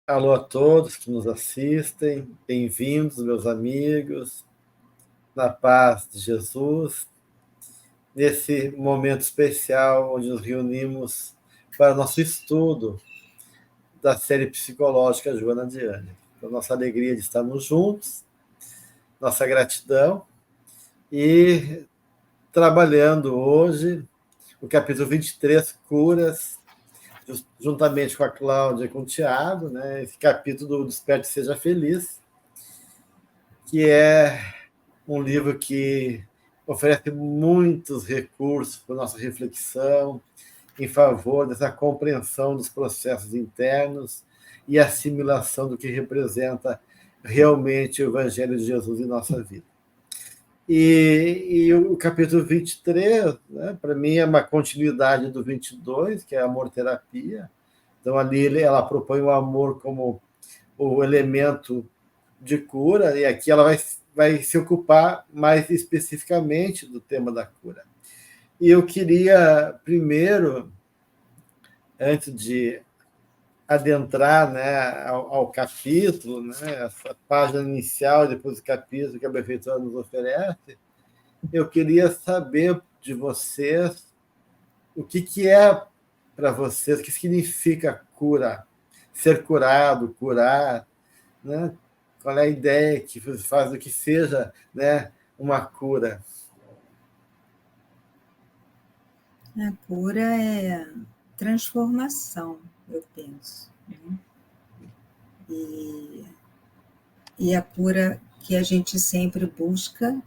Alô a todos que nos assistem, bem-vindos, meus amigos, na paz de Jesus, nesse momento especial onde nos reunimos para nosso estudo da série psicológica Joana de Ângeles. Então, nossa alegria de estarmos juntos, nossa gratidão e trabalhando hoje o capítulo 23, Curas, juntamente com a Cláudia e com o Tiago, né? Esse capítulo do Desperte e Seja Feliz, que é um livro que oferece muitos recursos para a nossa reflexão em favor dessa compreensão dos processos internos e assimilação do que representa realmente o Evangelho de Jesus em nossa vida. E o capítulo 23, né, para mim, é uma continuidade do 22, que é a amor-terapia. Então, ali ela propõe o amor como o elemento de cura, e aqui ela vai se ocupar mais especificamente do tema da cura. E eu queria, primeiro, antes de adentrar, né, ao capítulo, né, essa página inicial, depois do capítulo que a Benfeitora nos oferece, eu queria saber de vocês o que é para vocês, o que significa cura, ser curado, curar, né? Qual é a ideia que faz do que seja, né, uma cura? A cura é transformação, eu penso. Né? E a cura que a gente sempre busca,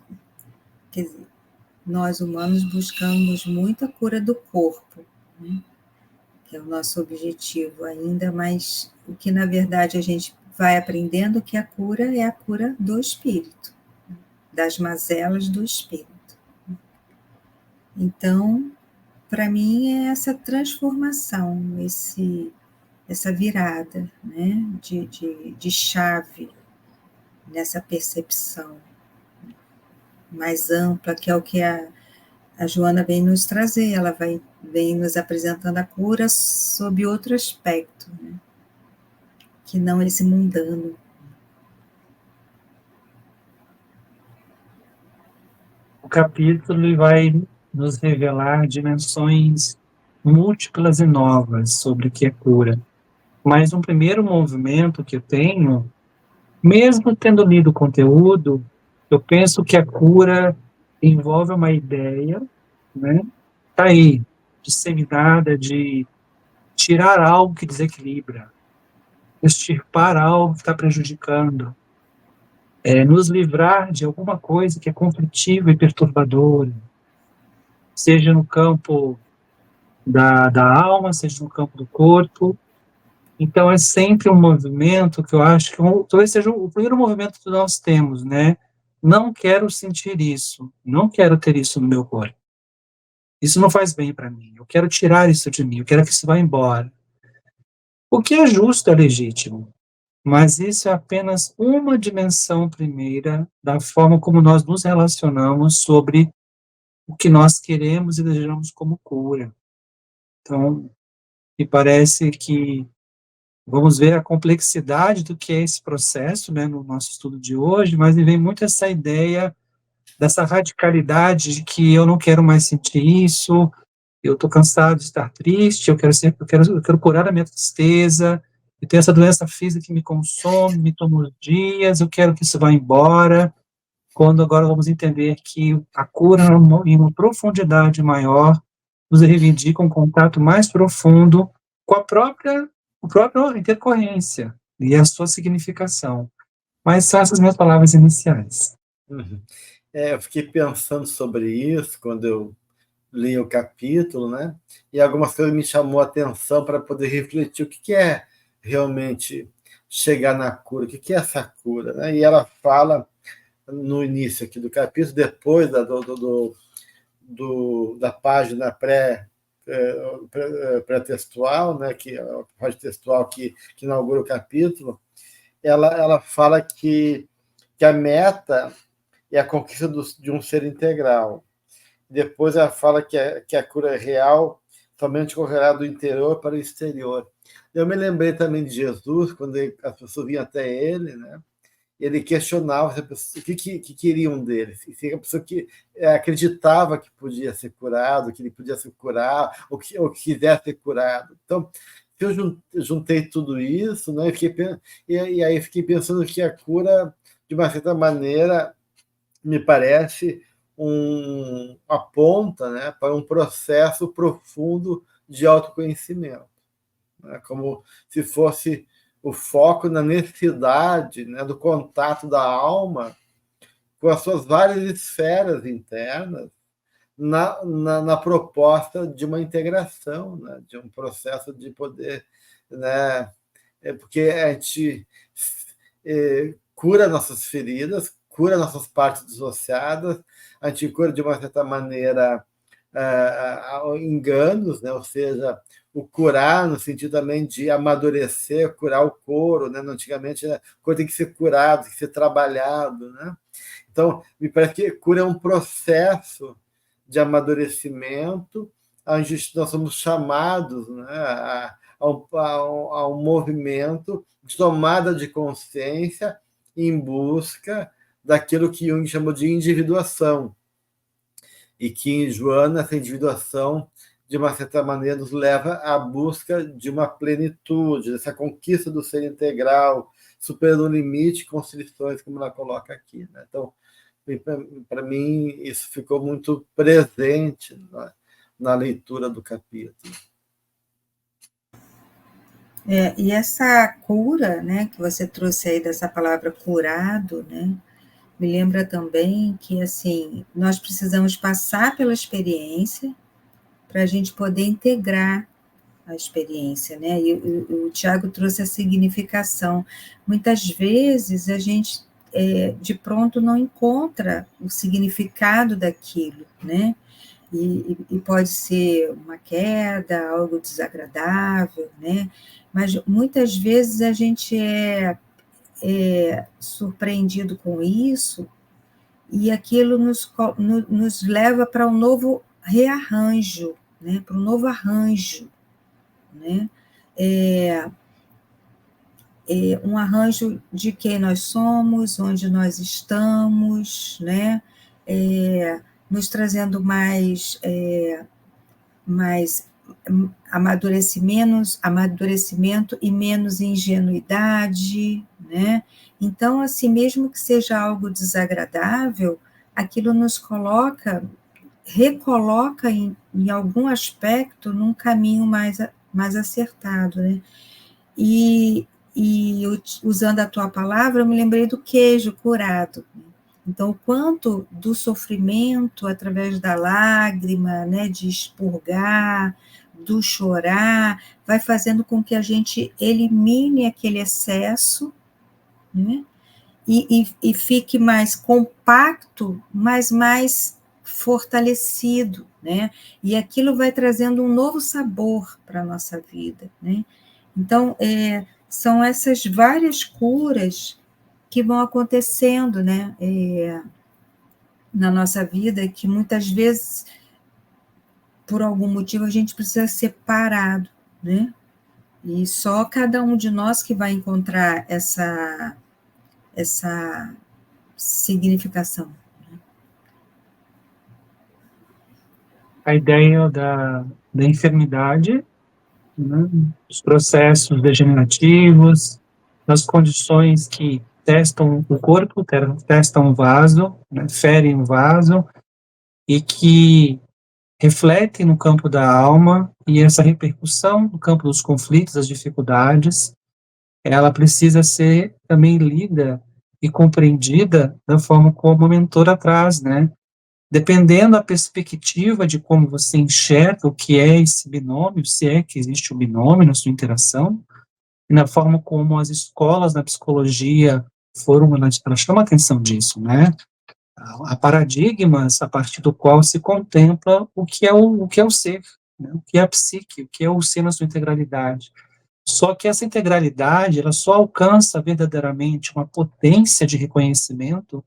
quer dizer, nós humanos buscamos muita cura do corpo, né? Que é o nosso objetivo ainda, mas o que na verdade a gente vai aprendendo que a cura é a cura do espírito, das mazelas do espírito. Então, para mim é essa transformação, essa virada, né, de chave nessa percepção mais ampla, que é o que a Joana vem nos trazer, ela vem nos apresentando a cura sob outro aspecto, né, que não esse mundano. O capítulo vai nos revelar dimensões múltiplas e novas sobre o que é cura. Mas um primeiro movimento que eu tenho, mesmo tendo lido o conteúdo, eu penso que a cura envolve uma ideia, né? Tá aí, disseminada, de tirar algo que desequilibra, extirpar algo que está prejudicando, nos livrar de alguma coisa que é conflitiva e perturbadora, seja no campo da alma, seja no campo do corpo. Então, é sempre um movimento que eu acho que talvez seja o primeiro movimento que nós temos, né? Não quero sentir isso, não quero ter isso no meu corpo. Isso não faz bem para mim, eu quero tirar isso de mim, eu quero que isso vá embora. O que é justo, é legítimo, mas isso é apenas uma dimensão primeira da forma como nós nos relacionamos sobre o que nós queremos e desejamos como cura. Então, me parece que vamos ver a complexidade do que é esse processo, né, no nosso estudo de hoje, mas me vem muito essa ideia dessa radicalidade de que eu não quero mais sentir isso, eu estou cansado de estar triste, eu quero curar a minha tristeza, eu tenho essa doença física que me consome, me toma os dias, eu quero que isso vá embora, quando agora vamos entender que a cura em uma profundidade maior nos reivindica um contato mais profundo com a própria intercorrência e a sua significação. Mas são essas minhas palavras iniciais. Uhum. Eu fiquei pensando sobre isso quando eu li o capítulo, né? E algumas coisas me chamou a atenção para poder refletir o que é realmente chegar na cura, o que é essa cura, né? E ela fala no início aqui do capítulo, depois da página pré-textual, né? Que a página textual que inaugura o capítulo, ela fala que a meta é a conquista de um ser integral. Depois ela fala que a cura real somente correrá do interior para o exterior. Eu me lembrei também de Jesus, quando as pessoas vinham até ele, né? Ele questionava o que queriam dele, se a pessoa que acreditava que podia ser curado, que ele podia se curar, ou que quisesse ser curado. Então, eu juntei tudo isso, né? E aí fiquei pensando que a cura, de uma certa maneira, me parece aponta, né, para um processo profundo de autoconhecimento, né, como se fosse o foco na necessidade, né, do contato da alma com as suas várias esferas internas na proposta de uma integração, né, de um processo de poder, né, porque a gente cura nossas feridas, cura nossas partes dissociadas, a gente cura de uma certa maneira enganos, né? Ou seja, o curar no sentido também de amadurecer, curar o couro, né? Antigamente, né? O couro tem que ser curado, tem que ser trabalhado, né? Então, me parece que cura é um processo de amadurecimento, onde nós somos chamados, né, a um movimento de tomada de consciência em busca daquilo que Jung chamou de individuação, e que em Joana essa individuação, de uma certa maneira, nos leva à busca de uma plenitude, dessa conquista do ser integral, superando o limite, constrições, como ela coloca aqui, né? Então, para mim, isso ficou muito presente na leitura do capítulo. E essa cura, né, que você trouxe aí dessa palavra curado, né, me lembra também que, assim, nós precisamos passar pela experiência para a gente poder integrar a experiência, né, e o Tiago trouxe a significação. Muitas vezes a gente, de pronto, não encontra o significado daquilo, né, e pode ser uma queda, algo desagradável, né? Mas muitas vezes a gente é surpreendido com isso e aquilo nos leva para um novo rearranjo, né? Para um novo arranjo, né? Um arranjo de quem nós somos, onde nós estamos, né? Nos trazendo mais amadurecimento e menos ingenuidade, né? Então, assim, mesmo que seja algo desagradável, aquilo nos recoloca em algum aspecto num caminho mais acertado, né? E usando a tua palavra, eu me lembrei do queijo curado. Então, o quanto do sofrimento, através da lágrima, né, de expurgar, do chorar, vai fazendo com que a gente elimine aquele excesso, né, e fique mais compacto, mas mais fortalecido, né, e aquilo vai trazendo um novo sabor para a nossa vida, né. Então, são essas várias curas que vão acontecendo, né, na nossa vida, que muitas vezes, por algum motivo, a gente precisa ser parado, né? E só cada um de nós que vai encontrar essa significação. A ideia da enfermidade, né, os processos degenerativos, as condições que testam o corpo, testam o vaso, né, ferem o vaso, e que refletem no campo da alma, e essa repercussão no campo dos conflitos, das dificuldades, ela precisa ser também lida e compreendida da forma como a mentora traz, né? Dependendo da perspectiva de como você enxerga o que é esse binômio, se é que existe um binômio na sua interação, e na forma como as escolas na psicologia elas chamam a atenção disso, né? Há paradigmas a partir do qual se contempla o que é o ser, né? O que é a psique, o que é o ser na sua integralidade. Só que essa integralidade, ela só alcança verdadeiramente uma potência de reconhecimento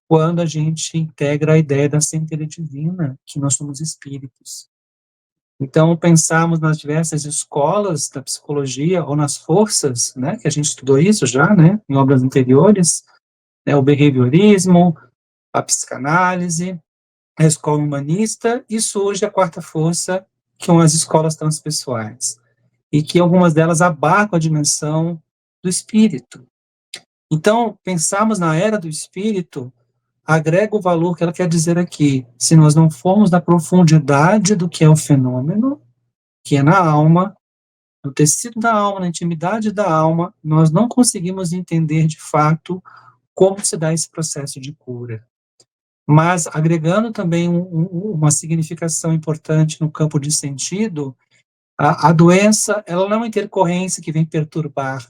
quando a gente integra a ideia da centelha divina, que nós somos espíritos. Então, pensarmos nas diversas escolas da psicologia ou nas forças, né, que a gente estudou isso já, né, em obras anteriores, né, o behaviorismo, a psicanálise, a escola humanista, e surge a quarta força, que são as escolas transpessoais, e que algumas delas abarcam a dimensão do espírito. Então, pensarmos na era do espírito agrega o valor que ela quer dizer aqui. Se nós não formos na profundidade do que é o fenômeno, que é na alma, no tecido da alma, na intimidade da alma, nós não conseguimos entender de fato como se dá esse processo de cura. Mas, agregando também uma significação importante no campo de sentido, a doença, ela não é uma intercorrência que vem perturbar.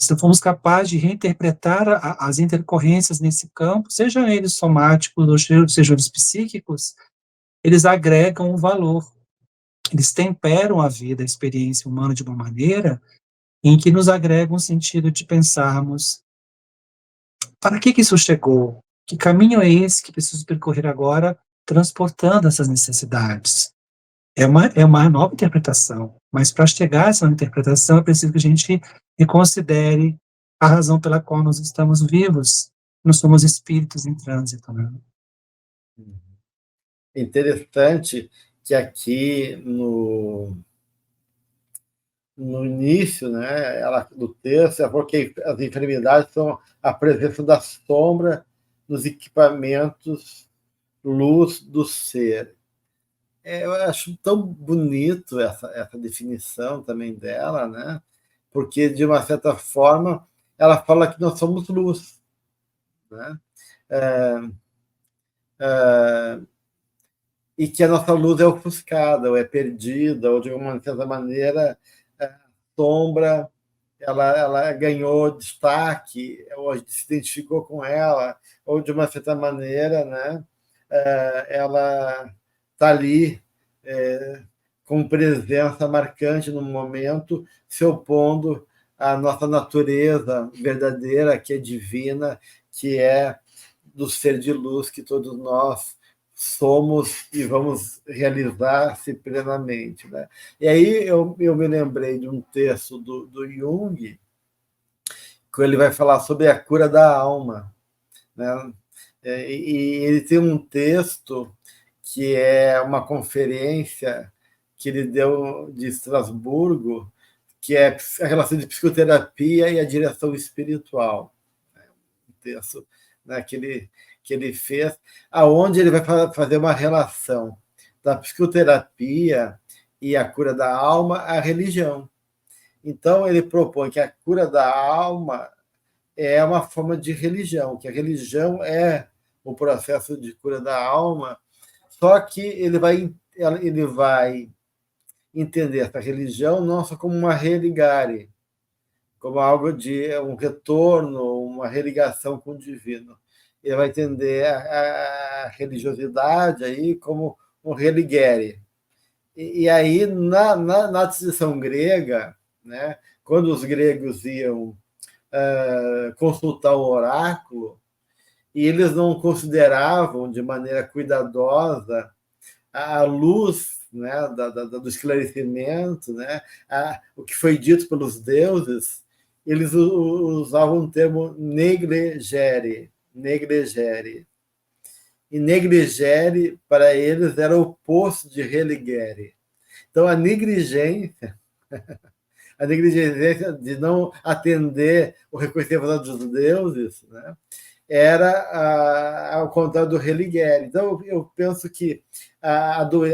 Se formos capazes de reinterpretar as intercorrências nesse campo, sejam eles somáticos ou sejam eles psíquicos, eles agregam um valor, eles temperam a vida, a experiência humana de uma maneira em que nos agrega um sentido de pensarmos para que isso chegou? Que caminho é esse que preciso percorrer agora, transportando essas necessidades? É uma nova interpretação, mas para chegar a essa interpretação é preciso que a gente reconsidere a razão pela qual nós estamos vivos. Nós somos espíritos em trânsito, né? Interessante que aqui no início, né, do texto, ela falou que as enfermidades são a presença da sombra nos equipamentos luz do ser. Eu acho tão bonito essa definição também dela, né? Porque, de uma certa forma, ela fala que nós somos luz, né? E que a nossa luz é ofuscada, ou é perdida, ou, de uma certa maneira, a sombra ela ganhou destaque, ou se identificou com ela, ou, de uma certa maneira, né? Ela está ali com presença marcante no momento, se opondo à nossa natureza verdadeira, que é divina, que é do ser de luz que todos nós somos e vamos realizar-se plenamente. Né? E aí eu me lembrei de um texto do Jung, que ele vai falar sobre a cura da alma. Né? E ele tem um texto que é uma conferência que ele deu de Estrasburgo, que é a relação de psicoterapia e a direção espiritual. Um texto, né, que ele fez, aonde ele vai fazer uma relação da psicoterapia e a cura da alma à religião. Então, ele propõe que a cura da alma é uma forma de religião, que a religião é o processo de cura da alma, só que ele vai entender essa religião não só como uma religare, como algo de um retorno, uma religação com o divino. Ele vai entender a religiosidade aí como um religere. E aí, na tradição grega, né, quando os gregos iam consultar o oráculo, e eles não consideravam de maneira cuidadosa a luz, né, do esclarecimento, né, o que foi dito pelos deuses, eles usavam o termo negligere. E negligere, para eles, era o oposto de religere. Então, a negligência de não atender o reconhecimento dos deuses, né, era ao contrário do religere. Então, eu penso que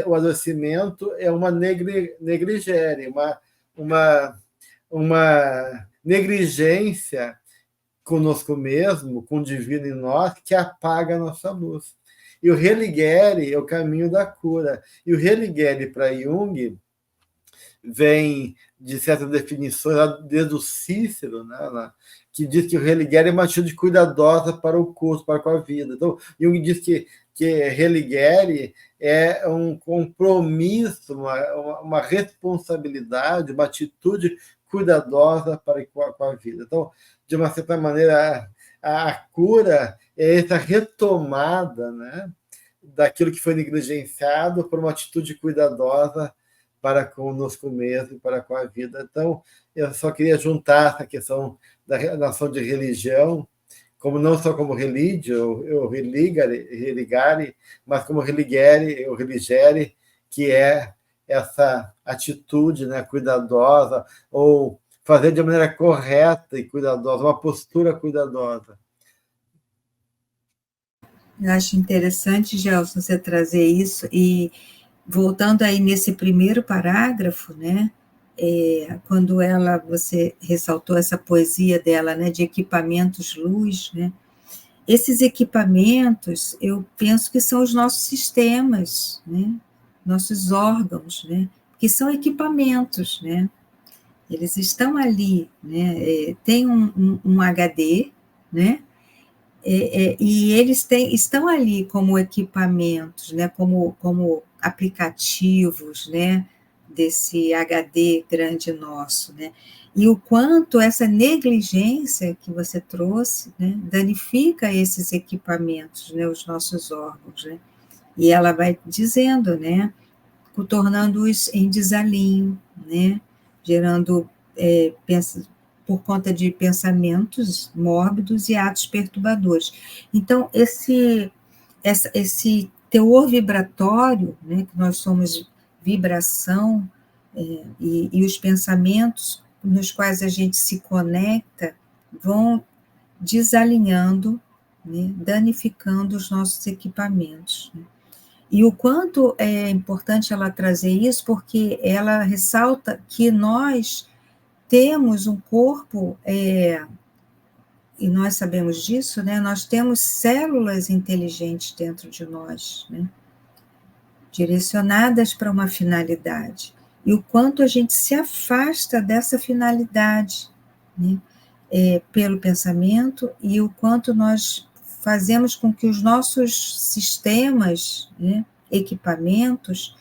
o adoecimento é uma negligere, uma negligência conosco mesmo, com o divino em nós, que apaga a nossa luz. E o religere é o caminho da cura. E o religere, para Jung, vem de certas definições, desde o Cícero, né, que diz que o religare é uma atitude cuidadosa para o corpo, para com a vida. Então, Jung diz que religare é um compromisso, uma responsabilidade, uma atitude cuidadosa para com a vida. Então, de uma certa maneira, a cura é essa retomada, né, daquilo que foi negligenciado por uma atitude cuidadosa para conosco mesmo e para com a vida. Então, eu só queria juntar essa questão da noção de religião, como não só como religio, eu religare, mas como religere, eu religere, que é essa atitude, né, cuidadosa, ou fazer de maneira correta e cuidadosa, uma postura cuidadosa. Eu acho interessante, Gelson, você trazer isso, e voltando aí nesse primeiro parágrafo, né, quando você ressaltou essa poesia dela, né, de equipamentos luz, né, esses equipamentos, eu penso que são os nossos sistemas, né, nossos órgãos, né, que são equipamentos, né, eles estão ali, né, tem um HD, né, e eles estão ali como equipamentos, né, como aplicativos, né, desse HD grande nosso, né, e o quanto essa negligência que você trouxe, né, danifica esses equipamentos, né, os nossos órgãos, né, e ela vai dizendo, né, tornando-os em desalinho, né, gerando por conta de pensamentos mórbidos e atos perturbadores. Então, esse teor vibratório, né, que nós somos vibração, e os pensamentos nos quais a gente se conecta vão desalinhando, né, danificando os nossos equipamentos. Né? E o quanto é importante ela trazer isso, porque ela ressalta que nós temos um corpo, e nós sabemos disso, né? Nós temos células inteligentes dentro de nós, né? Direcionadas para uma finalidade. E o quanto a gente se afasta dessa finalidade, né? Pelo pensamento, e o quanto nós fazemos com que os nossos sistemas, né, equipamentos,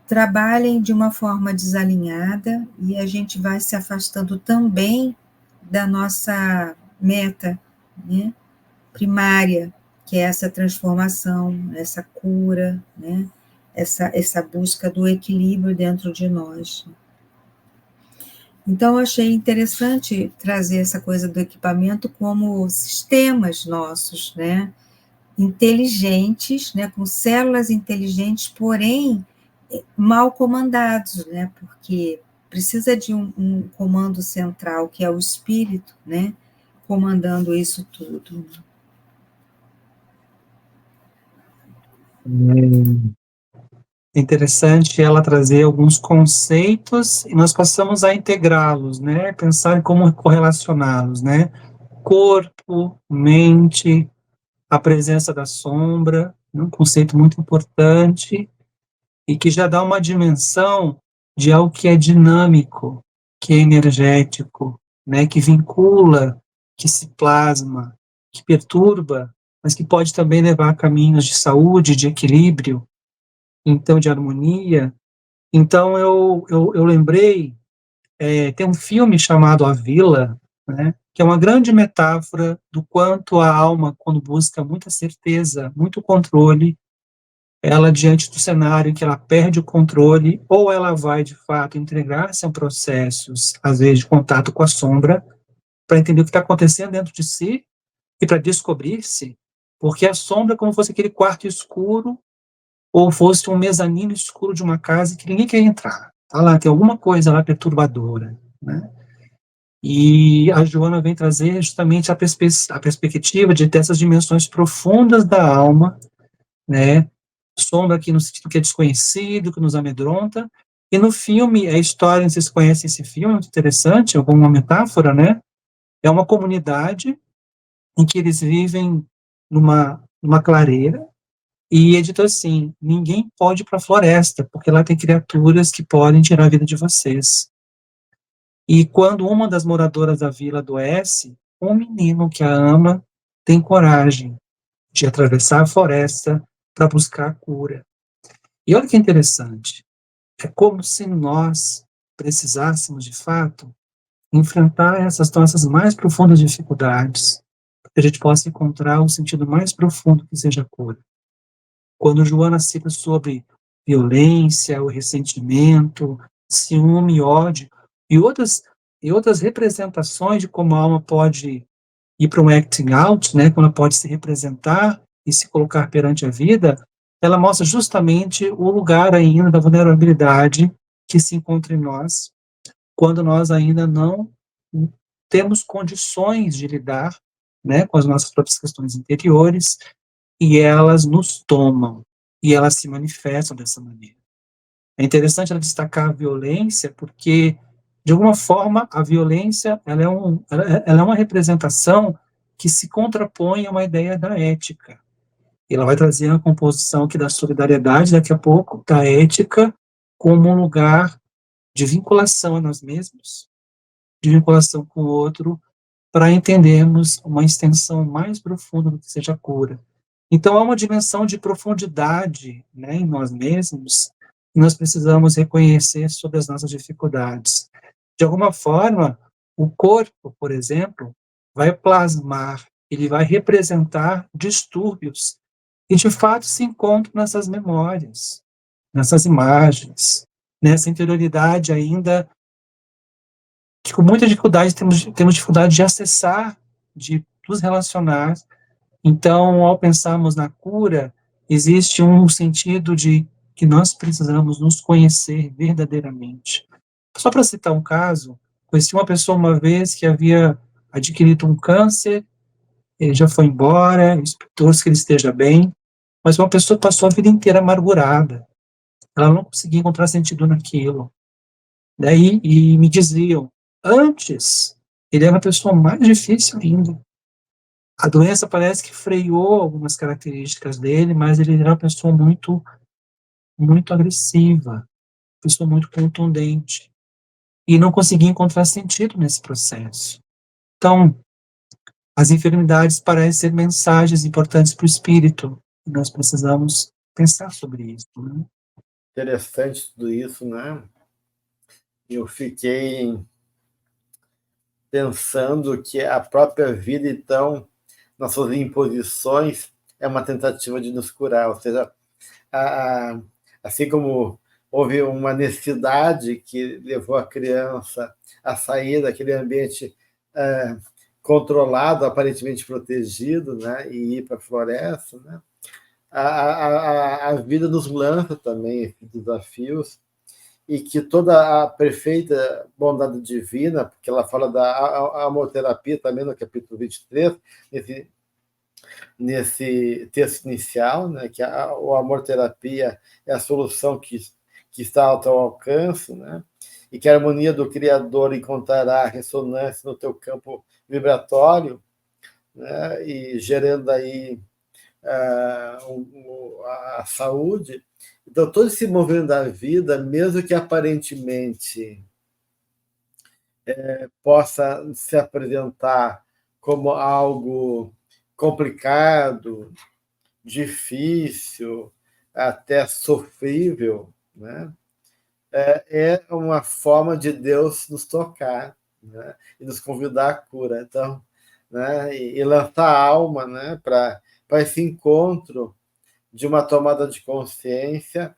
trabalhem de uma forma desalinhada, e a gente vai se afastando também da nossa meta, né, primária, que é essa transformação, essa cura, né, essa busca do equilíbrio dentro de nós. Então, eu achei interessante trazer essa coisa do equipamento como sistemas nossos, né, inteligentes, né, com células inteligentes, porém mal comandados, né, porque precisa de um comando central, que é o espírito, né, comandando isso tudo. É interessante ela trazer alguns conceitos e nós passamos a integrá-los, né, pensar em como correlacioná-los, né, corpo, mente, a presença da sombra, um conceito muito importante e que já dá uma dimensão de algo que é dinâmico, que é energético, né, que vincula, que se plasma, que perturba, mas que pode também levar a caminhos de saúde, de equilíbrio, então de harmonia. Então eu lembrei, tem um filme chamado A Vila, né, que é uma grande metáfora do quanto a alma, quando busca muita certeza, muito controle, ela, diante do cenário em que ela perde o controle, ou ela vai, de fato, entregar-se a processos, às vezes, de contato com a sombra, para entender o que está acontecendo dentro de si e para descobrir-se, porque a sombra é como se fosse aquele quarto escuro ou fosse um mezanino escuro de uma casa que ninguém quer entrar. Tá lá, tem alguma coisa lá perturbadora, né? E a Joana vem trazer justamente a perspectiva de dessas dimensões profundas da alma, né? Sombra aqui no sentido que é desconhecido, que nos amedronta. E no filme, a história, não sei se conhecem esse filme, é muito interessante, é uma metáfora, né? É uma comunidade em que eles vivem numa clareira, e é dito assim, ninguém pode ir para a floresta, porque lá tem criaturas que podem tirar a vida de vocês. E quando uma das moradoras da vila adoece, um menino que a ama tem coragem de atravessar a floresta para buscar a cura. E olha que interessante, é como se nós precisássemos, de fato, enfrentar essas nossas mais profundas dificuldades, para que a gente possa encontrar o sentido mais profundo que seja a cura. Quando Joana cita sobre violência, o ressentimento, ciúme, ódio, e outras representações de como a alma pode ir para um acting out, né, quando ela pode se representar e se colocar perante a vida, ela mostra justamente o lugar ainda da vulnerabilidade que se encontra em nós, quando nós ainda não temos condições de lidar, né, com as nossas próprias questões interiores, e elas nos tomam, e elas se manifestam dessa maneira. É interessante ela destacar a violência, porque, de alguma forma, a violência ela é uma representação que se contrapõe a uma ideia da ética. E ela vai trazer uma composição aqui da solidariedade, daqui a pouco, da ética, como um lugar de vinculação a nós mesmos, de vinculação com o outro, para entendermos uma extensão mais profunda do que seja a cura. Então, há uma dimensão de profundidade, né, em nós mesmos, que nós precisamos reconhecer sobre as nossas dificuldades. De alguma forma, o corpo, por exemplo, vai plasmar, ele vai representar distúrbios que, de fato, se encontram nessas memórias, nessas imagens, nessa interioridade ainda que com muita dificuldade temos dificuldade de acessar, de nos relacionar. Então, ao pensarmos na cura, existe um sentido de que nós precisamos nos conhecer verdadeiramente. Só para citar um caso, conheci uma pessoa uma vez que havia adquirido um câncer, ele já foi embora, torço que ele esteja bem, mas uma pessoa passou a vida inteira amargurada. Ela não conseguia encontrar sentido naquilo. Daí, e me diziam, antes, ele era uma pessoa mais difícil ainda. A doença parece que freou algumas características dele, mas ele era uma pessoa muito, muito agressiva, pessoa muito contundente, e não conseguia encontrar sentido nesse processo. Então, as enfermidades parecem ser mensagens importantes para o espírito, e nós precisamos pensar sobre isso, né? Interessante tudo isso, né? Eu fiquei pensando que a própria vida, então, nas suas imposições, é uma tentativa de nos curar, ou seja, assim como houve uma necessidade que levou a criança a sair daquele ambiente controlado, aparentemente protegido, né, e ir para a floresta, né, a vida nos lança também esses desafios, e que toda a perfeita bondade divina, porque ela fala da amorterapia também no capítulo 23, nesse texto inicial, né, que o amor-terapia é a solução que está ao teu alcance, né, e que a harmonia do Criador encontrará ressonância no teu campo vibratório, né, e gerando aí a saúde. Então, todo esse movimento da vida, mesmo que aparentemente possa se apresentar como algo complicado, difícil, até sofrível, né? É uma forma de Deus nos tocar, né? E nos convidar à cura. Então, né? E lançar a alma, né? Para esse encontro de uma tomada de consciência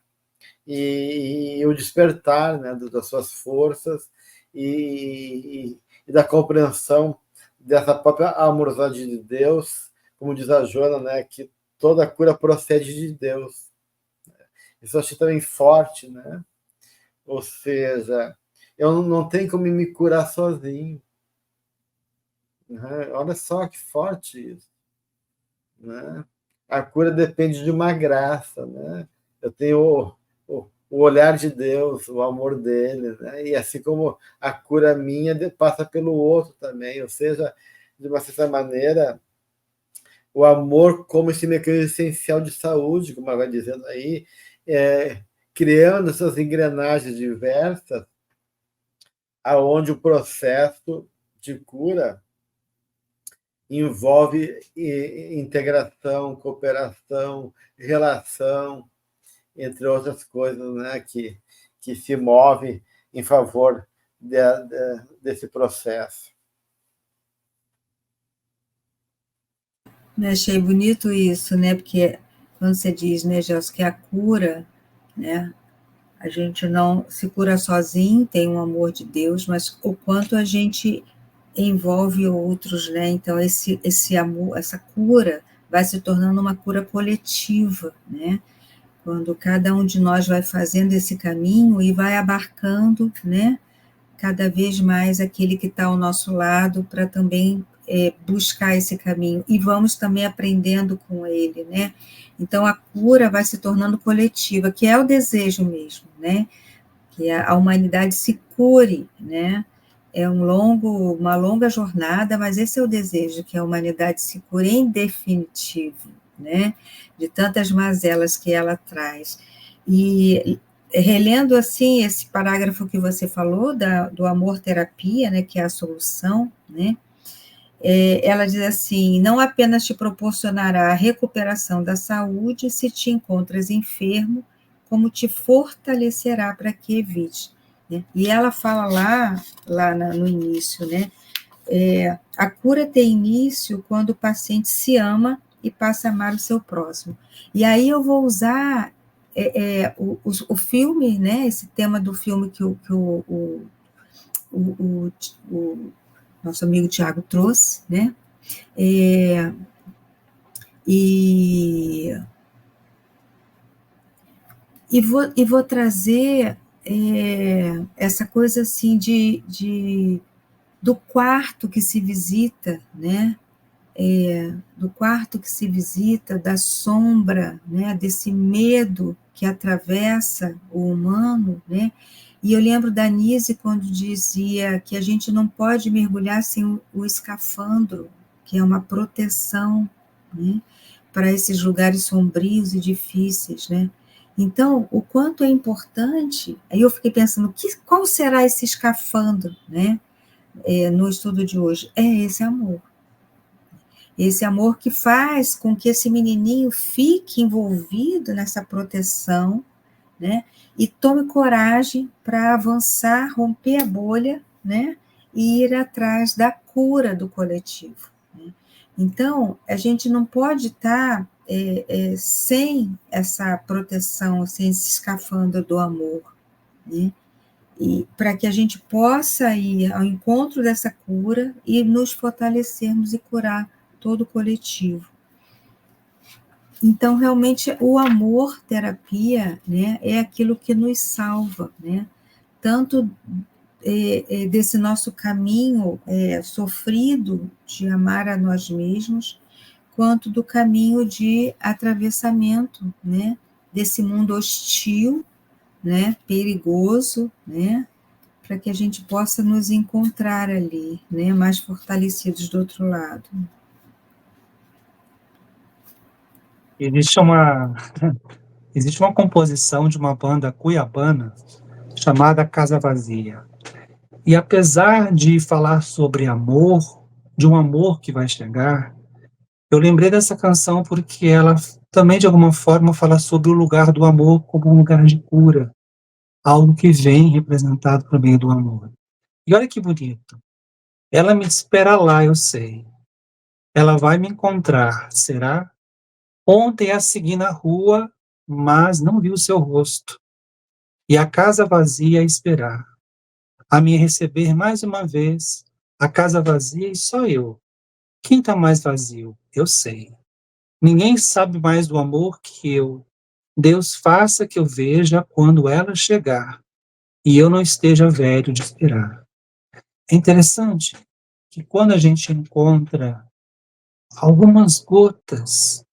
e o despertar, né? Das suas forças e da compreensão dessa própria amorosidade de Deus, como diz a Joana, né? Que toda cura procede de Deus. Isso eu achei também forte, né? Ou seja, eu não tenho como me curar sozinho. Né? Olha só que forte isso. Né? A cura depende de uma graça. Né? Eu tenho o olhar de Deus, o amor dele. Né? E assim como a cura minha passa pelo outro também. Ou seja, de uma certa maneira, o amor como esse mecanismo essencial de saúde, como ela vai dizendo aí, criando essas engrenagens diversas, aonde o processo de cura envolve integração, cooperação, relação, entre outras coisas, né, que se move em favor desse processo. Eu achei bonito isso, né? Porque quando você diz, né, Gelson, que a cura né? A gente não se cura sozinho, tem um amor de Deus, mas o quanto a gente envolve outros, né? Então, esse amor, essa cura vai se tornando uma cura coletiva, né? Quando cada um de nós vai fazendo esse caminho e vai abarcando, né? Cada vez mais aquele que está ao nosso lado para também buscar esse caminho. E vamos também aprendendo com ele, né? Então, a cura vai se tornando coletiva, que é o desejo mesmo, né? Que a humanidade se cure, né? É uma longa jornada, mas esse é o desejo, que a humanidade se cure em definitivo, né? De tantas mazelas que ela traz. E relendo, assim, esse parágrafo que você falou, do amor-terapia, né? Que é a solução, né? Ela diz assim: não apenas te proporcionará a recuperação da saúde se te encontras enfermo, como te fortalecerá para que evite. Né? E ela fala no início, né? A cura tem início quando o paciente se ama e passa a amar o seu próximo. E aí eu vou usar o filme, né? Esse tema do filme que o nosso amigo Tiago trouxe, né? E vou trazer essa coisa assim do quarto que se visita, né? Do quarto que se visita, da sombra, né? Desse medo que atravessa o humano, né? E eu lembro da Nise quando dizia que a gente não pode mergulhar sem o escafandro, que é uma proteção, né? Para esses lugares sombrios e difíceis, né? Então, o quanto é importante, aí eu fiquei pensando, qual será esse escafandro, né? No estudo de hoje, é esse amor. Esse amor que faz com que esse menininho fique envolvido nessa proteção, né? E tome coragem para avançar, romper a bolha, né? E ir atrás da cura do coletivo. Né? Então, a gente não pode estar sem essa proteção, sem esse escafandro do amor, né? E para que a gente possa ir ao encontro dessa cura e nos fortalecermos e curar todo o coletivo. Então, realmente, o amor-terapia, né, é aquilo que nos salva, né? Tanto desse nosso caminho sofrido de amar a nós mesmos, quanto do caminho de atravessamento, né, desse mundo hostil, né, perigoso, né, para que a gente possa nos encontrar ali, né, mais fortalecidos do outro lado. Existe uma composição de uma banda cuiabana chamada Casa Vazia. E apesar de falar sobre amor, de um amor que vai chegar, eu lembrei dessa canção porque ela também, de alguma forma, fala sobre o lugar do amor como um lugar de cura, algo que vem representado por meio do amor. E olha que bonito. Ela me espera lá, eu sei. Ela vai me encontrar, será? Ontem a segui na rua, mas não vi o seu rosto. E a casa vazia a esperar. A me receber mais uma vez, a casa vazia e só eu. Quem tá mais vazio? Eu sei. Ninguém sabe mais do amor que eu. Deus faça que eu veja quando ela chegar e eu não esteja velho de esperar. É interessante que quando a gente encontra algumas gotas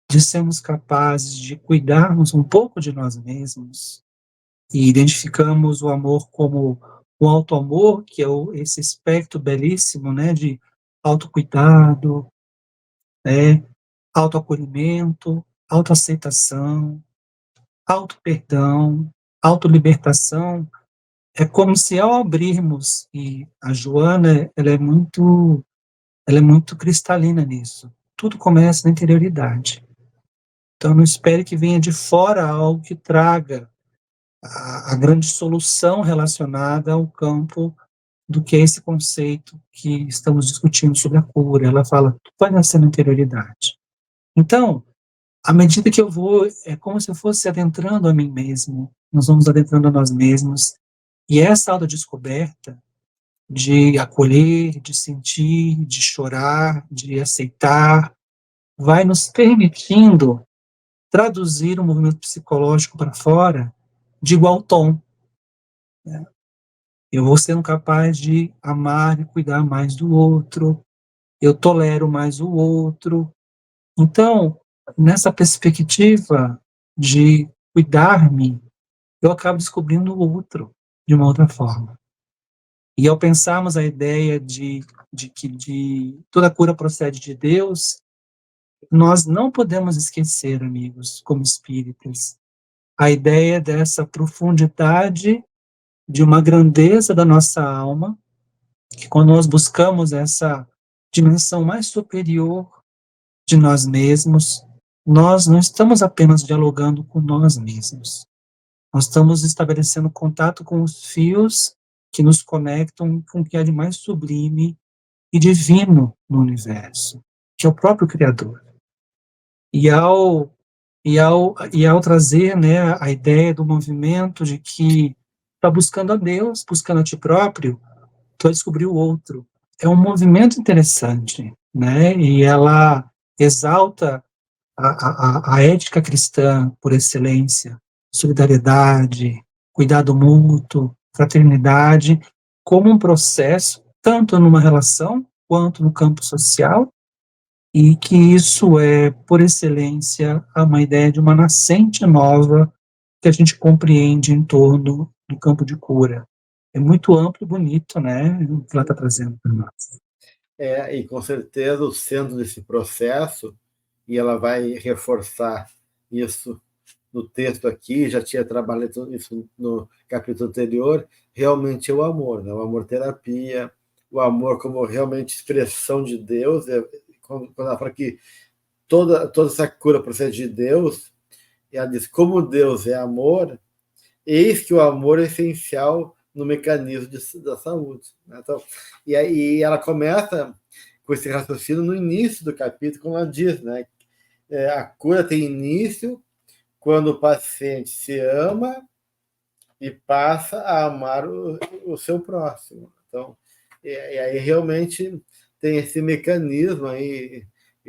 de sermos capazes de cuidarmos um pouco de nós mesmos e identificamos o amor como o auto-amor, que é esse aspecto belíssimo, né, de autocuidado, né, autoacolhimento, autoaceitação, auto-perdão, autolibertação. É como se ao abrirmos, e a Joana, ela é muito cristalina nisso, tudo começa na interioridade. Então não espere que venha de fora algo que traga a grande solução relacionada ao campo do que é esse conceito que estamos discutindo sobre a cura. Ela fala, tudo vai nascer na interioridade. Então, à medida que eu vou, é como se eu fosse adentrando a mim mesmo, nós vamos adentrando a nós mesmos, e essa autodescoberta de acolher, de sentir, de chorar, de aceitar, vai nos permitindo traduzir o movimento psicológico para fora de igual tom, né? Eu vou sendo capaz de amar e cuidar mais do outro, eu tolero mais o outro. Então, nessa perspectiva de cuidar-me, eu acabo descobrindo o outro de uma outra forma. E ao pensarmos a ideia de que toda cura procede de Deus, nós não podemos esquecer, amigos, como espíritas, a ideia dessa profundidade de uma grandeza da nossa alma, que quando nós buscamos essa dimensão mais superior de nós mesmos, nós não estamos apenas dialogando com nós mesmos, nós estamos estabelecendo contato com os fios que nos conectam com o que há de mais sublime e divino no universo, que é o próprio Criador. E ao trazer, né, a ideia do movimento de que está buscando a Deus, buscando a ti próprio, tu vai descobrir o outro. É um movimento interessante, né? E ela exalta a ética cristã por excelência, solidariedade, cuidado mútuo, fraternidade, como um processo, tanto numa relação quanto no campo social, e que isso é, por excelência, uma ideia de uma nascente nova que a gente compreende em torno do campo de cura. É muito amplo e bonito, né, o que ela está trazendo para nós. E com certeza o centro desse processo, e ela vai reforçar isso no texto aqui, já tinha trabalhado isso no capítulo anterior, realmente é o amor, né? O amor-terapia, o amor como realmente expressão de Deus. Quando ela fala que toda essa cura procede de Deus, ela diz, como Deus é amor, eis que o amor é essencial no mecanismo da saúde, né? Então, e aí ela começa com esse raciocínio no início do capítulo, como ela diz, né? A cura tem início quando o paciente se ama e passa a amar o seu próximo. Então, e aí realmente tem esse mecanismo aí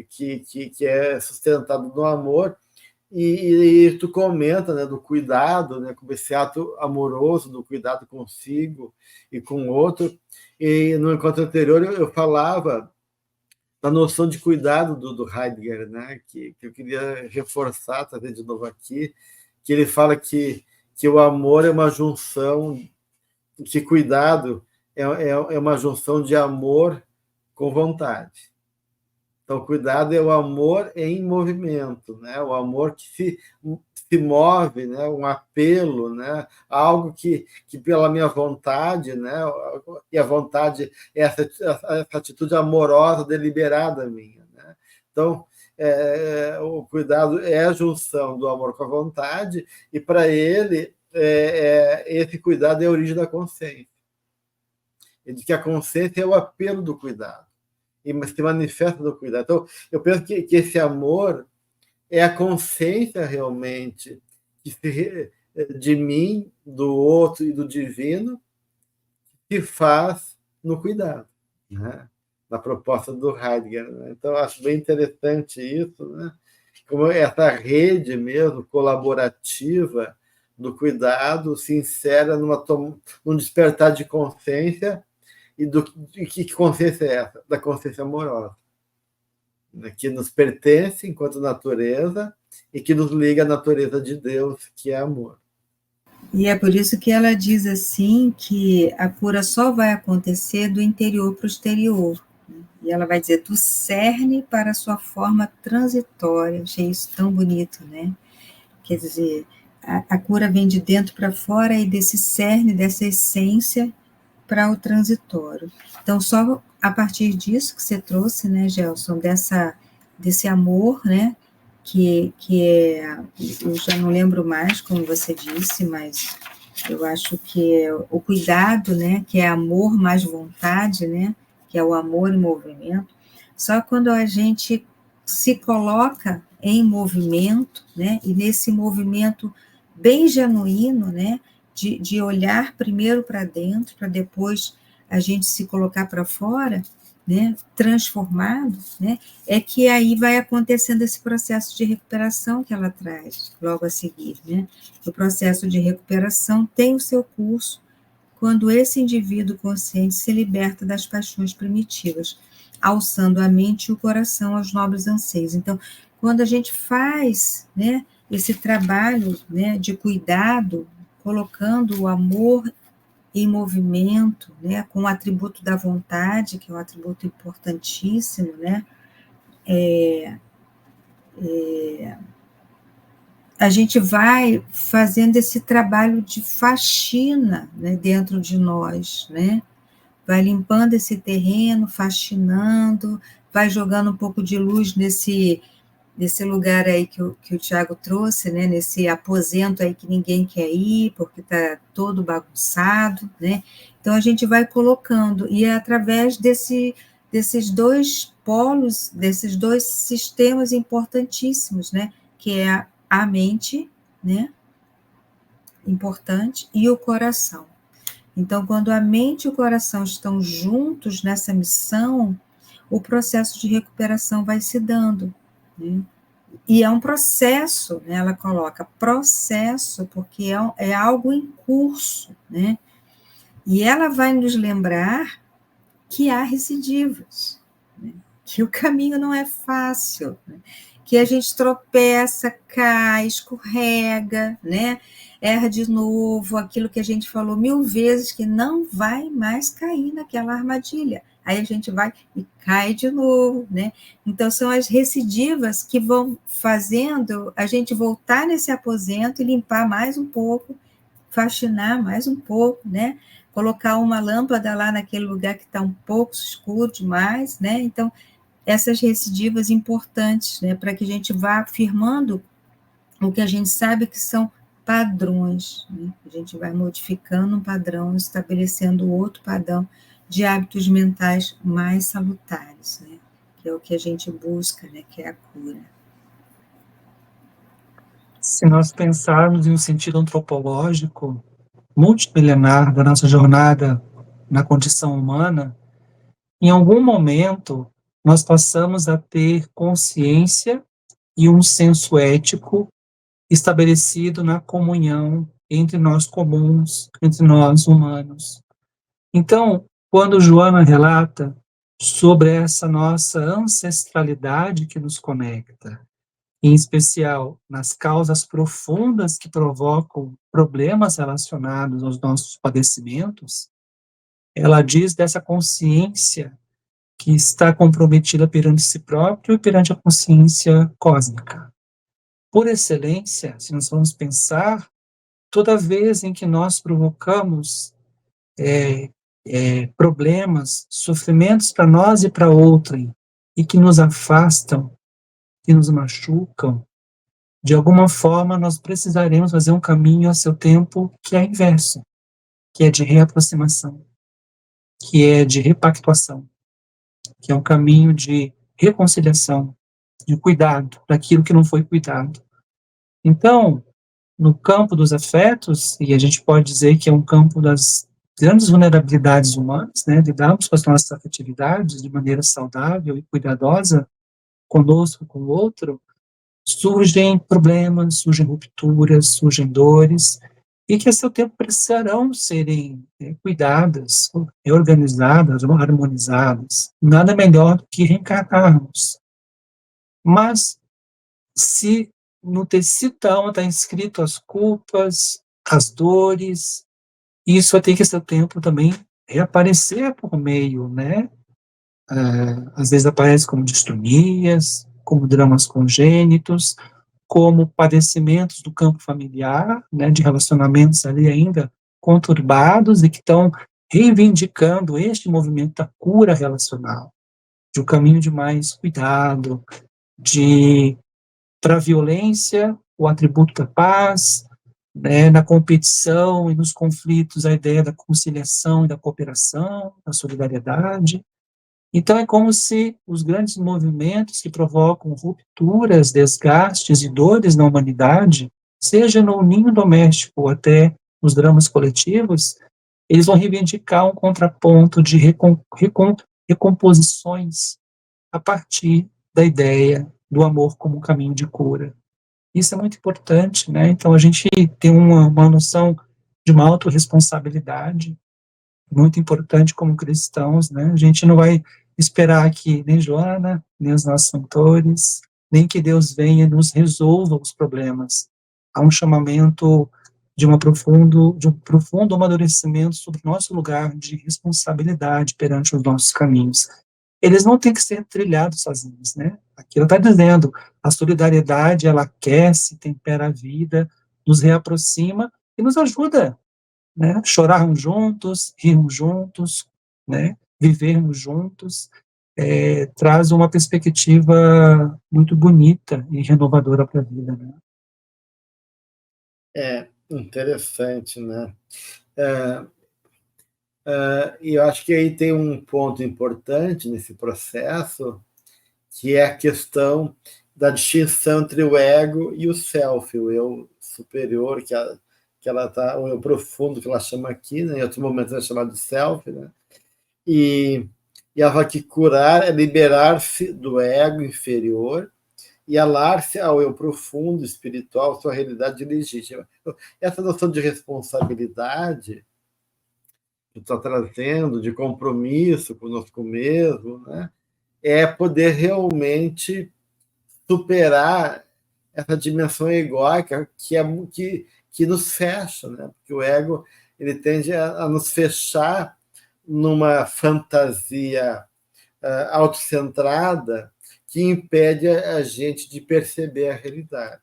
que é sustentado no amor, e tu comenta, né, do cuidado, né, como esse ato amoroso do cuidado consigo e com o outro. E no encontro anterior eu falava da noção de cuidado do Heidegger, né, que eu queria reforçar, trazer de novo aqui, que ele fala que o amor é uma junção, que cuidado é uma junção de amor com vontade. Então, cuidado é o amor em movimento, né? O amor que se move, né? Um apelo, né? Algo que pela minha vontade, né? E a vontade é essa atitude amorosa, deliberada minha, né? Então, o cuidado é a junção do amor com a vontade, e para ele, esse cuidado é a origem da consciência. Ele diz que a consciência é o apelo do cuidado, e se manifesta do cuidado. Então, eu penso que esse amor é a consciência realmente de mim, do outro e do divino, que faz no cuidado, né? Na proposta do Heidegger, né? Então, eu acho bem interessante isso, né? Como essa rede mesmo colaborativa do cuidado se insere num despertar de consciência. E que consciência é essa? Da consciência amorosa, né? Que nos pertence enquanto natureza e que nos liga à natureza de Deus, que é amor. E é por isso que ela diz assim, que a cura só vai acontecer do interior para o exterior. E ela vai dizer, do cerne para a sua forma transitória. Achei isso tão bonito, né? Quer dizer, a cura vem de dentro para fora, e desse cerne, dessa essência, para o transitório. Então, só a partir disso que você trouxe, né, Gelson, desse amor, né, que é, eu já não lembro mais como você disse, mas eu acho que é o cuidado, né, que é amor mais vontade, né, que é o amor em movimento. Só quando a gente se coloca em movimento, né? E nesse movimento bem genuíno, né? De olhar primeiro para dentro, para depois a gente se colocar para fora, né? Transformado, né? É que aí vai acontecendo esse processo de recuperação que ela traz logo a seguir, né? O processo de recuperação tem o seu curso quando esse indivíduo consciente se liberta das paixões primitivas, alçando a mente e o coração aos nobres anseios. Então, quando a gente faz, né, esse trabalho, né, de cuidado, colocando o amor em movimento, né, com o atributo da vontade, que é um atributo importantíssimo, né, a gente vai fazendo esse trabalho de faxina, né, dentro de nós, né, vai limpando esse terreno, faxinando, vai jogando um pouco de luz nesse lugar aí que o Tiago trouxe, né, nesse aposento aí que ninguém quer ir, porque está todo bagunçado, né? Então a gente vai colocando, e é através desses dois polos, desses dois sistemas importantíssimos, né? Que é a mente, né? Importante, e o coração. Então, quando a mente e o coração estão juntos nessa missão, o processo de recuperação vai se dando, né? E é um processo, né? Ela coloca processo, porque é algo em curso, né? E ela vai nos lembrar que há recidivas, né? Que o caminho não é fácil, né? Que a gente tropeça, cai, escorrega, né? Erra de novo, aquilo que a gente falou 1000 vezes, que não vai mais cair naquela armadilha. Aí a gente vai e cai de novo, né? Então, são as recidivas que vão fazendo a gente voltar nesse aposento e limpar mais um pouco, faxinar mais um pouco, né? Colocar uma lâmpada lá naquele lugar que está um pouco escuro demais, né? Então, essas recidivas importantes, né? Para que a gente vá afirmando o que a gente sabe que são padrões, né? A gente vai modificando um padrão, estabelecendo outro padrão de hábitos mentais mais salutares, né? Que é o que a gente busca, né? Que é a cura. Se nós pensarmos em um sentido antropológico, multimilenar da nossa jornada na condição humana, em algum momento nós passamos a ter consciência e um senso ético estabelecido na comunhão entre nós comuns, entre nós humanos. Então, quando Joana relata sobre essa nossa ancestralidade que nos conecta, em especial nas causas profundas que provocam problemas relacionados aos nossos padecimentos, ela diz dessa consciência que está comprometida perante si próprio e perante a consciência cósmica. Por excelência, se nós vamos pensar, toda vez em que nós provocamos problemas, sofrimentos para nós e para outrem, e que nos afastam, que nos machucam, de alguma forma nós precisaremos fazer um caminho a seu tempo que é inverso, que é de reaproximação, que é de repactuação, que é um caminho de reconciliação, de cuidado daquilo que não foi cuidado. Então, no campo dos afetos, e a gente pode dizer que é um campo das grandes vulnerabilidades humanas, né, lidarmos com as nossas afetividades de maneira saudável e cuidadosa, conosco, com o outro, surgem problemas, surgem rupturas, surgem dores, e que a seu tempo precisarão serem cuidadas, reorganizadas, harmonizadas. Nada melhor do que reencarnarmos. Mas, se no tecido da alma está inscrito as culpas, as dores, isso vai ter que, a seu tempo, também reaparecer por meio, né? Às vezes aparece como distomias, como dramas congênitos, como padecimentos do campo familiar, né, de relacionamentos ali ainda conturbados e que estão reivindicando este movimento da cura relacional, de um caminho de mais cuidado, de para a violência, o atributo da paz, né, na competição e nos conflitos, a ideia da conciliação e da cooperação, da solidariedade, Então, é como se os grandes movimentos que provocam rupturas, desgastes e dores na humanidade, seja no ninho doméstico ou até nos dramas coletivos, eles vão reivindicar um contraponto de recomposições a partir da ideia do amor como um caminho de cura. Isso é muito importante, né? Então, a gente tem uma noção de uma autorresponsabilidade muito importante como cristãos, né? A gente não vai esperar que nem Joana, nem os nossos mentores, nem que Deus venha e nos resolva os problemas. Há um chamamento de um profundo amadurecimento sobre o nosso lugar de responsabilidade perante os nossos caminhos. Eles não têm que ser trilhados sozinhos, né? Aqui ela está dizendo, a solidariedade, ela aquece, tempera a vida, nos reaproxima e nos ajuda, né? Chorarmos juntos, rirmos juntos, né? Vivermos juntos, traz uma perspectiva muito bonita e renovadora para a vida, né? É interessante, né? E eu acho que aí tem um ponto importante nesse processo, que é a questão da distinção entre o ego e o self, o eu superior, que ela tá, o eu profundo, que ela chama aqui, né? Em outros momentos é chamado de self, né? E ela fala que curar é liberar-se do ego inferior e alar-se ao eu profundo, espiritual, sua realidade legítima. Essa noção de responsabilidade que está trazendo, de compromisso conosco mesmo, né? É poder realmente superar essa dimensão egóica que nos fecha, né? Porque o ego ele tende a nos fechar numa fantasia autocentrada que impede a gente de perceber a realidade.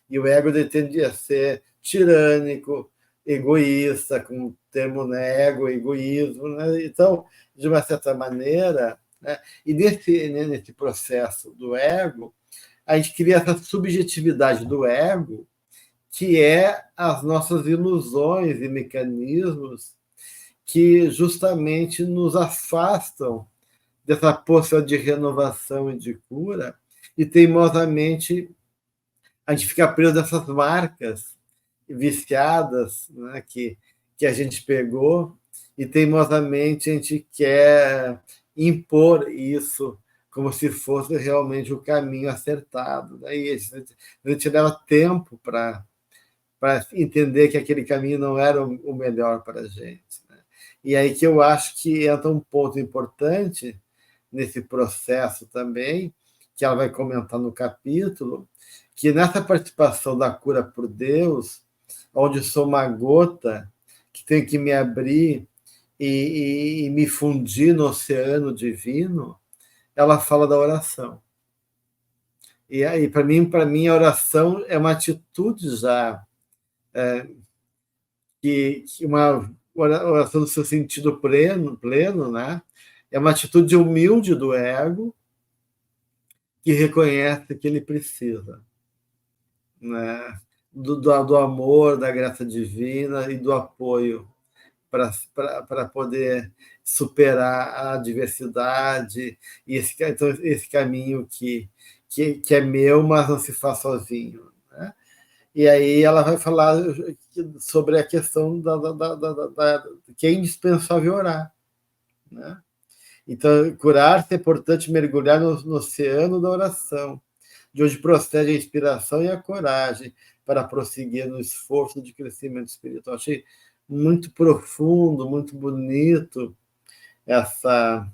E o ego tende a ser tirânico, egoísta, com o termo né, ego, egoísmo. Né? Então, de uma certa maneira, né, e nesse processo do ego, a gente cria essa subjetividade do ego, que é as nossas ilusões e mecanismos que justamente nos afastam dessa possibilidade de renovação e de cura, e teimosamente a gente fica preso nessas marcas viciadas, né, que a gente pegou, e teimosamente a gente quer impor isso como se fosse realmente o caminho acertado. Daí a gente leva tempo para entender que aquele caminho não era o melhor para a gente. Né? E aí que eu acho que entra um ponto importante nesse processo também, que ela vai comentar no capítulo, que nessa participação da cura por Deus, onde sou uma gota que tem que me abrir e me fundir no oceano divino, ela fala da oração. E aí, para mim, a oração é uma atitude já, que uma oração no seu sentido pleno, né? É uma atitude humilde do ego que reconhece que ele precisa, né? Do amor, da graça divina e do apoio para poder superar a adversidade e então, esse caminho que é meu, mas não se faz sozinho. Né? E aí ela vai falar sobre a questão que é indispensável orar. Né? Então, curar-se é, portanto, mergulhar no oceano da oração, de onde procede a inspiração e a coragem para prosseguir no esforço de crescimento espiritual. Achei muito profundo, muito bonito essa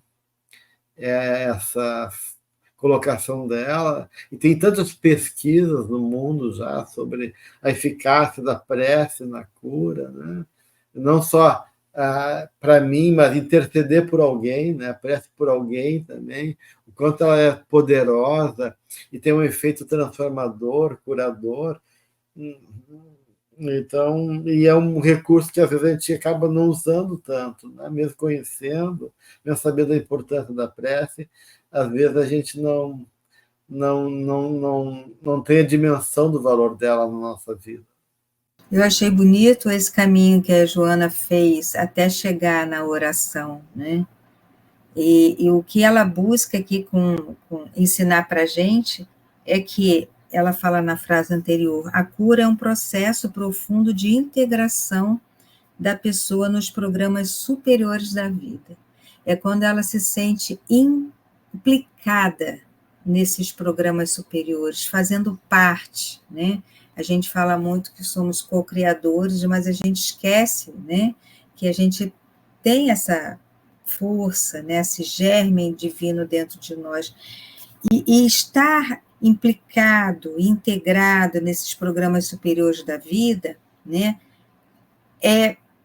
colocação dela, e tem tantas pesquisas no mundo já sobre a eficácia da prece na cura, né? Não só para mim, mas interceder por alguém, né? A prece por alguém também, o quanto ela é poderosa e tem um efeito transformador, curador. Então, e é um recurso que às vezes a gente acaba não usando tanto, né? Mesmo conhecendo, mesmo sabendo da importância da prece, às vezes a gente não tem a dimensão do valor dela na nossa vida. Eu achei bonito esse caminho que a Joana fez até chegar na oração, né? E o que ela busca aqui com ensinar para a gente é que, ela fala na frase anterior, a cura é um processo profundo de integração da pessoa nos programas superiores da vida. É quando ela se sente implicada nesses programas superiores, fazendo parte, né? A gente fala muito que somos co-criadores, mas a gente esquece, né, que a gente tem essa força, né, esse germe divino dentro de nós. E estar implicado, integrado nesses programas superiores da vida, né,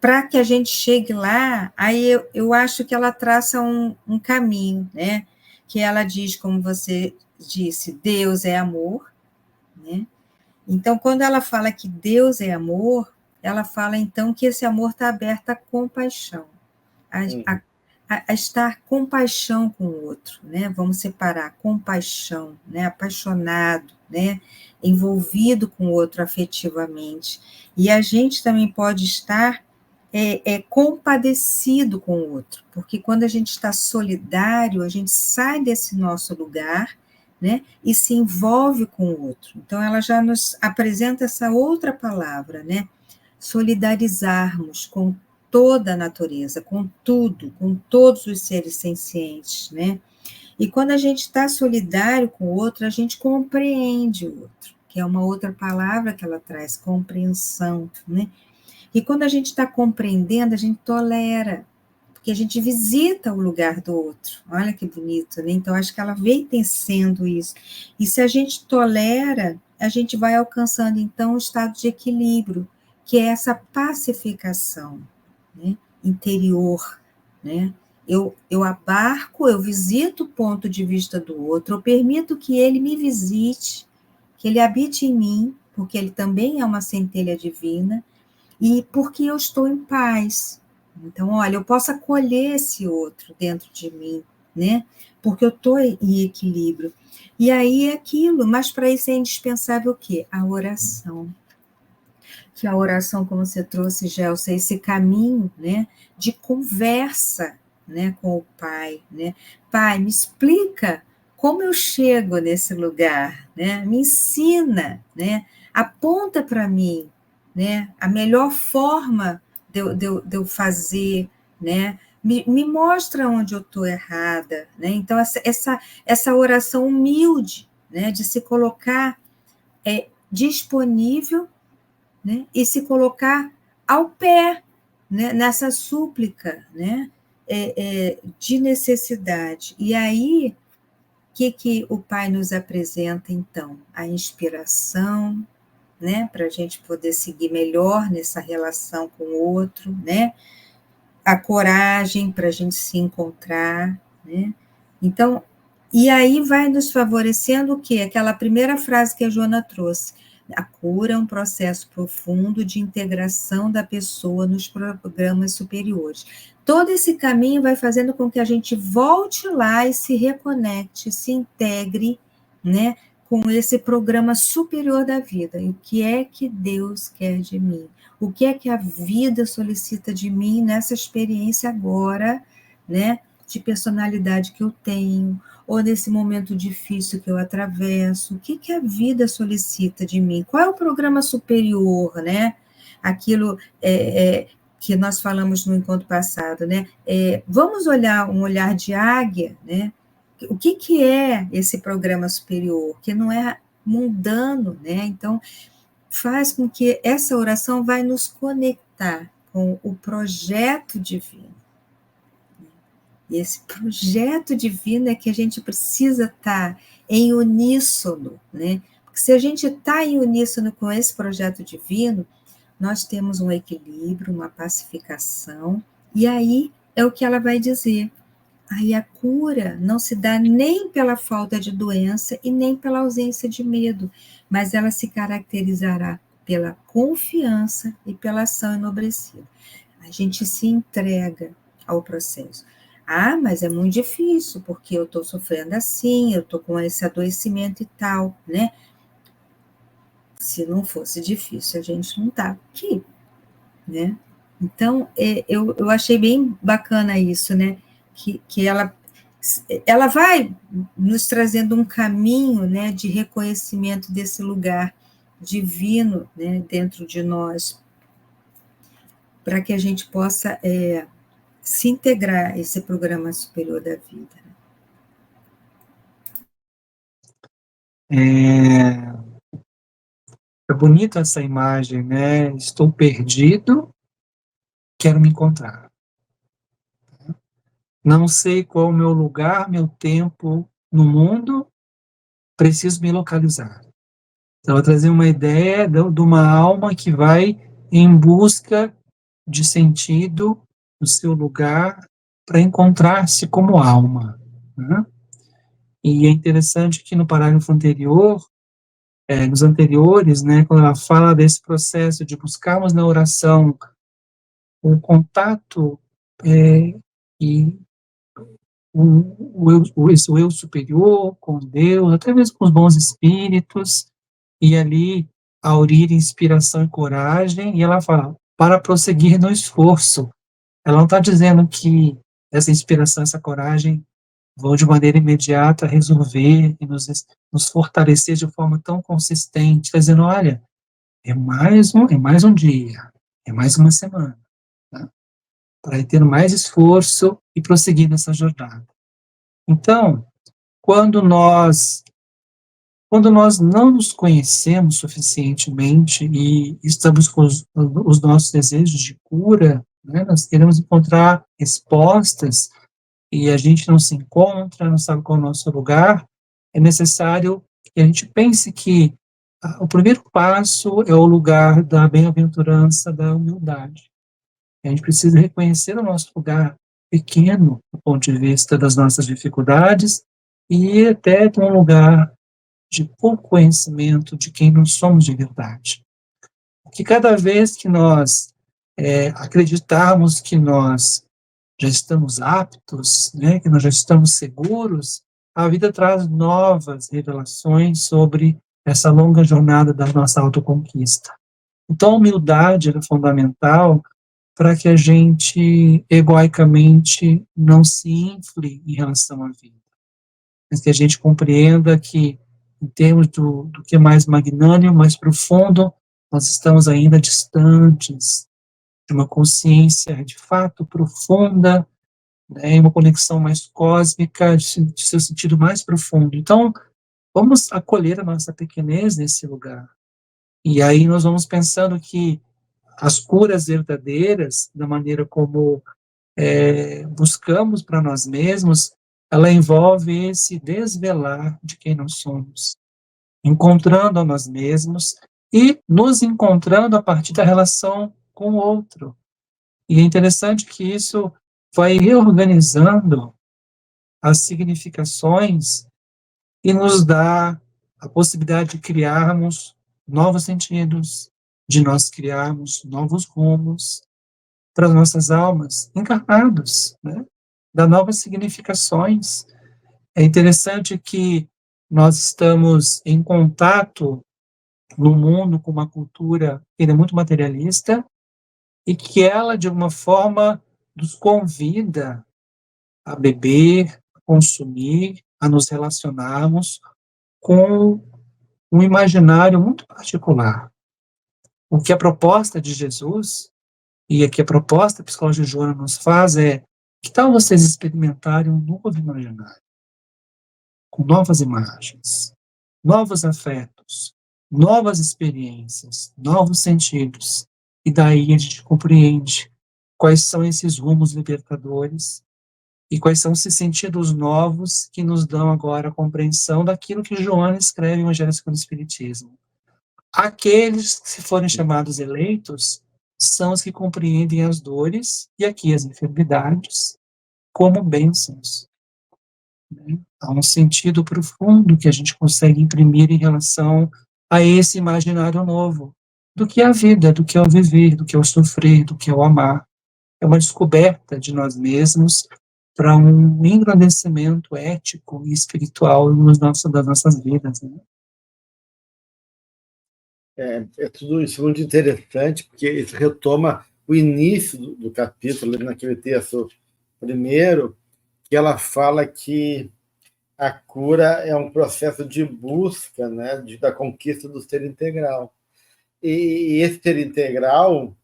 para que a gente chegue lá, aí eu acho que ela traça um caminho, né? Que ela diz, como você disse, Deus é amor, né? Então, quando ela fala que Deus é amor, ela fala, então, que esse amor está aberto à compaixão, a estar compaixão com o outro, né? Vamos separar compaixão, né? Apaixonado, né? Envolvido com o outro afetivamente. E a gente também pode estar compadecido com o outro, porque quando a gente está solidário, a gente sai desse nosso lugar, né, e se envolve com o outro. Então, ela já nos apresenta essa outra palavra, né, solidarizarmos com toda a natureza, com tudo, com todos os seres sencientes, né, e quando a gente está solidário com o outro, a gente compreende o outro, que é uma outra palavra que ela traz, compreensão, né, e quando a gente está compreendendo, a gente tolera, porque a gente visita o lugar do outro. Olha que bonito, né? Então, acho que ela vem tecendo isso. E se a gente tolera, a gente vai alcançando, então, um estado de equilíbrio, que é essa pacificação, né, interior, né? Eu abarco, eu visito o ponto de vista do outro, eu permito que ele me visite, que ele habite em mim, porque ele também é uma centelha divina, e porque eu estou em paz. Então, olha, eu posso acolher esse outro dentro de mim, né? Porque eu estou em equilíbrio. E aí é aquilo, mas para isso é indispensável o quê? A oração. Que a oração, como você trouxe, Gelson, é esse caminho, né, de conversa, né, com o Pai, né? Pai, me explica como eu chego nesse lugar, né? Me ensina, né? Aponta para mim, né, a melhor forma de eu fazer, né? Me mostra onde eu estou errada, né? Então, essa oração humilde, né, de se colocar disponível, né, e se colocar ao pé, né, nessa súplica, né, de necessidade. E aí, o que o Pai nos apresenta, então? A inspiração, né, para a gente poder seguir melhor nessa relação com o outro, né, a coragem para a gente se encontrar, né, então, e aí vai nos favorecendo o quê? Aquela primeira frase que a Joana trouxe, a cura é um processo profundo de integração da pessoa nos programas superiores. Todo esse caminho vai fazendo com que a gente volte lá e se reconecte, se integre, né, com esse programa superior da vida. E o que é que Deus quer de mim? O que é que a vida solicita de mim nessa experiência agora, né, de personalidade que eu tenho, ou nesse momento difícil que eu atravesso, o que a vida solicita de mim? Qual é o programa superior, né? Aquilo que nós falamos no encontro passado, né? Vamos olhar um olhar de águia, né? O que é esse programa superior? Que não é mundano, né? Então, faz com que essa oração vai nos conectar com o projeto divino. E esse projeto divino é que a gente precisa estar em uníssono, né? Porque se a gente está em uníssono com esse projeto divino, nós temos um equilíbrio, uma pacificação, e aí é o que ela vai dizer. Aí a cura não se dá nem pela falta de doença e nem pela ausência de medo, mas ela se caracterizará pela confiança e pela ação enobrecida. A gente se entrega ao processo. Ah, mas é muito difícil, porque eu estou sofrendo assim, eu estou com esse adoecimento e tal, né? Se não fosse difícil, a gente não está aqui, né? Então, eu achei bem bacana isso, né? que ela vai nos trazendo um caminho, né, de reconhecimento desse lugar divino, né, dentro de nós, para que a gente possa se integrar a esse programa superior da vida. É bonita essa imagem, né? Estou perdido, quero me encontrar. Não sei qual é o meu lugar, meu tempo no mundo, preciso me localizar. Então, ela trazia uma ideia de uma alma que vai em busca de sentido no seu lugar para encontrar-se como alma, né? E é interessante que no parágrafo anterior, nos anteriores, né, quando ela fala desse processo de buscarmos na oração o contato e o eu superior com Deus, até mesmo com os bons espíritos, e ali aurir inspiração e coragem, e ela fala, para prosseguir no esforço. Ela não está dizendo que essa inspiração, essa coragem vão de maneira imediata resolver e nos fortalecer de forma tão consistente, está dizendo, olha, é mais um dia, é mais uma semana, né, para ir tendo mais esforço e prosseguir nessa jornada. Então, quando nós não nos conhecemos suficientemente e estamos com os nossos desejos de cura, né, nós queremos encontrar respostas e a gente não se encontra, não sabe qual é o nosso lugar, é necessário que a gente pense que o primeiro passo é o lugar da bem-aventurança, da humildade. A gente precisa reconhecer o nosso lugar pequeno, do ponto de vista das nossas dificuldades, e até de um lugar de pouco conhecimento de quem nós somos de verdade. Que cada vez que nós acreditarmos que nós já estamos aptos, né, que nós já estamos seguros, a vida traz novas revelações sobre essa longa jornada da nossa autoconquista. Então, a humildade é fundamental para que a gente, egoicamente, não se infle em relação à vida. Mas que a gente compreenda que, em termos do que é mais magnânimo, mais profundo, nós estamos ainda distantes de uma consciência de fato profunda, né, uma conexão mais cósmica, de seu sentido mais profundo. Então, vamos acolher a nossa pequenez nesse lugar. E aí nós vamos pensando que as curas verdadeiras, da maneira como buscamos para nós mesmos, ela envolve esse desvelar de quem nós somos, encontrando a nós mesmos e nos encontrando a partir da relação com o outro. E é interessante que isso vai reorganizando as significações e nos dá a possibilidade de criarmos novos sentidos, de nós criarmos novos rumos para as nossas almas encarnados, né? Dá novas significações. É interessante que nós estamos em contato no mundo com uma cultura que é muito materialista e que ela, de alguma forma, nos convida a beber, a consumir, a nos relacionarmos com um imaginário muito particular. O que a proposta de Jesus e aqui a proposta que a psicologia de Joana nos faz é: que tal vocês experimentarem um novo imaginário, com novas imagens, novos afetos, novas experiências, novos sentidos, e daí a gente compreende quais são esses rumos libertadores e quais são esses sentidos novos que nos dão agora a compreensão daquilo que Joana escreve em Evangelho segundo o Espiritismo. Aqueles que forem chamados eleitos são os que compreendem as dores e aqui as enfermidades como bênçãos, né? Há um sentido profundo que a gente consegue imprimir em relação a esse imaginário novo, do que é a vida, do que é o viver, do que é o sofrer, do que é o amar. É uma descoberta de nós mesmos para um engrandecimento ético e espiritual das nossas vidas, né? É tudo isso muito interessante, porque isso retoma o início do capítulo, naquele texto primeiro, que ela fala que a cura é um processo de busca, né, da conquista do ser integral. E esse ser integral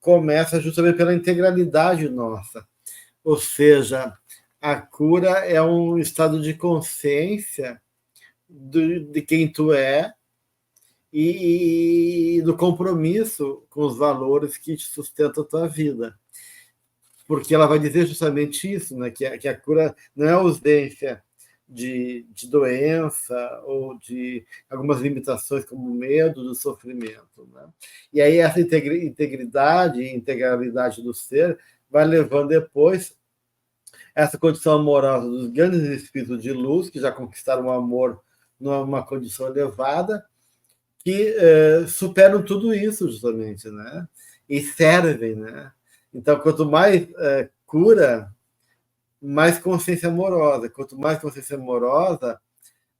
começa justamente pela integralidade nossa. Ou seja, a cura é um estado de consciência de quem tu é e do compromisso com os valores que te sustentam a tua vida. Porque ela vai dizer justamente isso, né? Que a cura não é ausência de doença ou de algumas limitações como o medo do sofrimento. Né? E aí essa integridade e integralidade do ser vai levando depois essa condição amorosa dos grandes espíritos de luz, que já conquistaram o amor numa condição elevada, que superam tudo isso justamente, né? E servem, né? Então, quanto mais cura, mais consciência amorosa. Quanto mais consciência amorosa,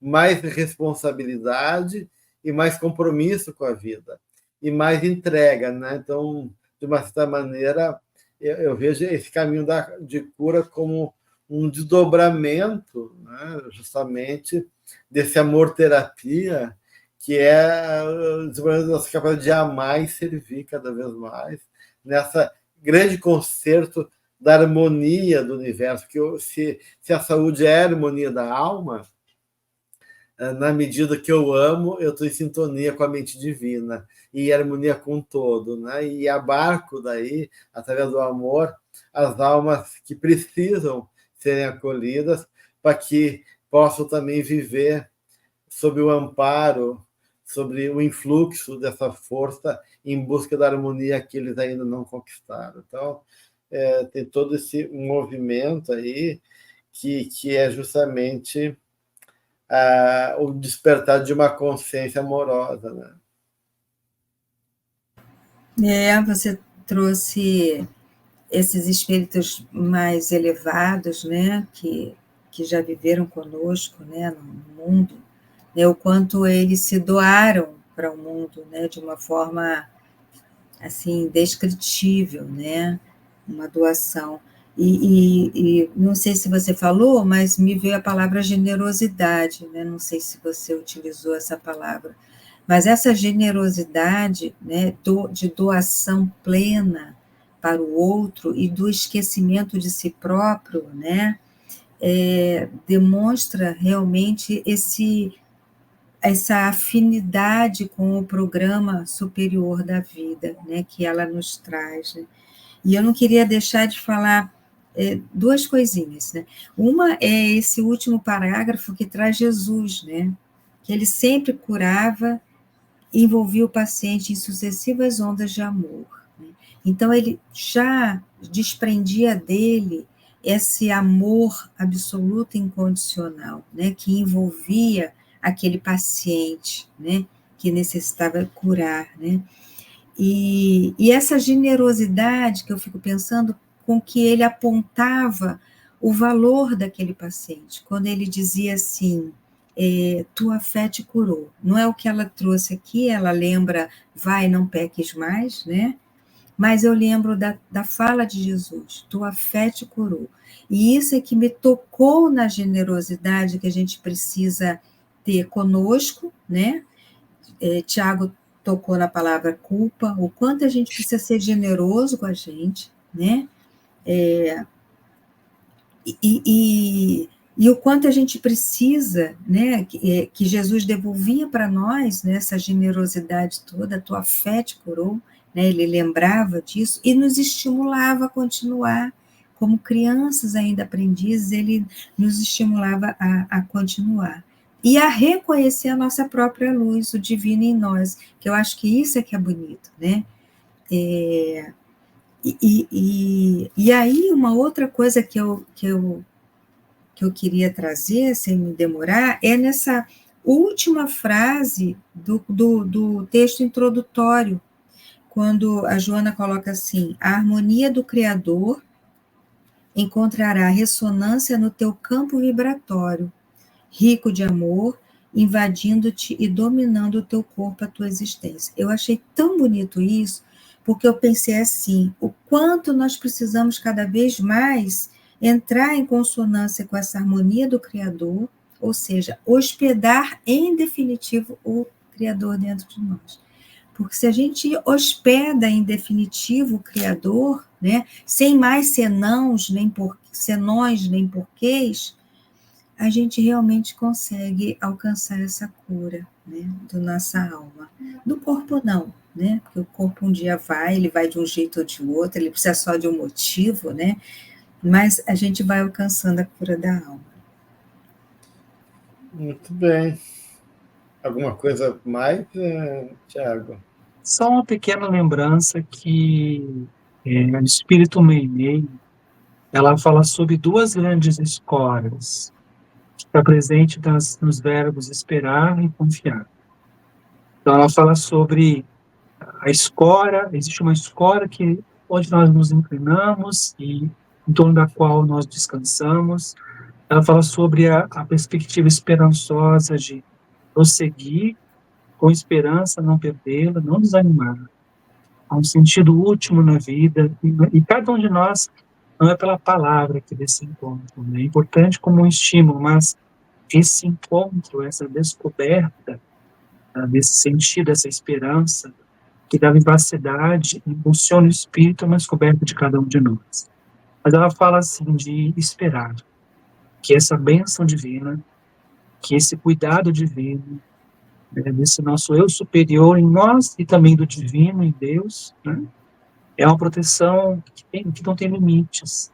mais responsabilidade e mais compromisso com a vida. E mais entrega, né? Então, de uma certa maneira, eu vejo esse caminho de cura como um desdobramento, né? Justamente desse amor-terapia, que é desenvolvendo a nossa capacidade de amar e servir cada vez mais, nessa grande concerto da harmonia do universo, que se a saúde é a harmonia da alma, na medida que eu amo, eu estou em sintonia com a mente divina e harmonia com o todo, né? E abarco daí, através do amor, as almas que precisam serem acolhidas para que possam também viver sob o amparo, sobre o influxo dessa força em busca da harmonia que eles ainda não conquistaram. Então, tem todo esse movimento aí que é justamente o despertar de uma consciência amorosa. Né? Você trouxe esses espíritos mais elevados, né, que já viveram conosco, né, no mundo, né, o quanto eles se doaram para o mundo, né, de uma forma assim indescritível, né, uma doação. E não sei se você falou, mas me veio a palavra generosidade, né? Não sei se você utilizou essa palavra, mas essa generosidade, né, de doação plena para o outro e do esquecimento de si próprio, né, demonstra realmente essa afinidade com o programa superior da vida, né, que ela nos traz. Né? E eu não queria deixar de falar duas coisinhas. Né? Uma é esse último parágrafo que traz Jesus, né, que ele sempre curava e envolvia o paciente em sucessivas ondas de amor. Né? Então, ele já desprendia dele esse amor absoluto e incondicional, né, que envolvia aquele paciente, né, que necessitava curar, né, e essa generosidade que eu fico pensando com que ele apontava o valor daquele paciente, quando ele dizia assim, tua fé te curou. Não é o que ela trouxe aqui, ela lembra, vai, não peques mais, né? Mas eu lembro da fala de Jesus, tua fé te curou. E isso é que me tocou na generosidade que a gente precisa ter conosco, né? Tiago tocou na palavra culpa, o quanto a gente precisa ser generoso com a gente, né? E o quanto a gente precisa, né, que Jesus devolvia para nós, né, essa generosidade toda, a tua fé te curou, né, ele lembrava disso e nos estimulava a continuar, como crianças ainda aprendizes, ele nos estimulava a continuar. E a reconhecer a nossa própria luz, o divino em nós, que eu acho que isso é que é bonito, né? E aí, uma outra coisa que eu queria trazer, sem me demorar, é nessa última frase do texto introdutório, quando a Joana coloca assim, a harmonia do Criador encontrará ressonância no teu campo vibratório, rico de amor, invadindo-te e dominando o teu corpo, a tua existência. Eu achei tão bonito isso, porque eu pensei assim, o quanto nós precisamos cada vez mais entrar em consonância com essa harmonia do Criador, ou seja, hospedar em definitivo o Criador dentro de nós. Porque se a gente hospeda em definitivo o Criador, né, sem mais senões, nem porquês, a gente realmente consegue alcançar essa cura, né, da nossa alma. Do corpo não, né, porque o corpo um dia ele vai de um jeito ou de outro, ele precisa só de um motivo, né, mas a gente vai alcançando a cura da alma. Muito bem. Alguma coisa mais, Tiago? Só uma pequena lembrança que o Espírito Meimei, ela fala sobre duas grandes escolas, que está presente nos verbos esperar e confiar. Então, ela fala sobre a escora, existe uma escora onde nós nos inclinamos e em torno da qual nós descansamos. Ela fala sobre a perspectiva esperançosa de prosseguir com esperança, não perdê-la, não desanimar. Há um sentido último na vida, e cada um de nós não é pela palavra que desse encontro, né? É importante como um estímulo, mas esse encontro, essa descoberta desse sentido, essa esperança, que dá vivacidade, impulsiona o espírito, é uma descoberta de cada um de nós. Mas ela fala assim de esperar, que essa bênção divina, que esse cuidado divino, desse nosso eu superior em nós e também do divino em Deus, né, é uma proteção que não tem limites.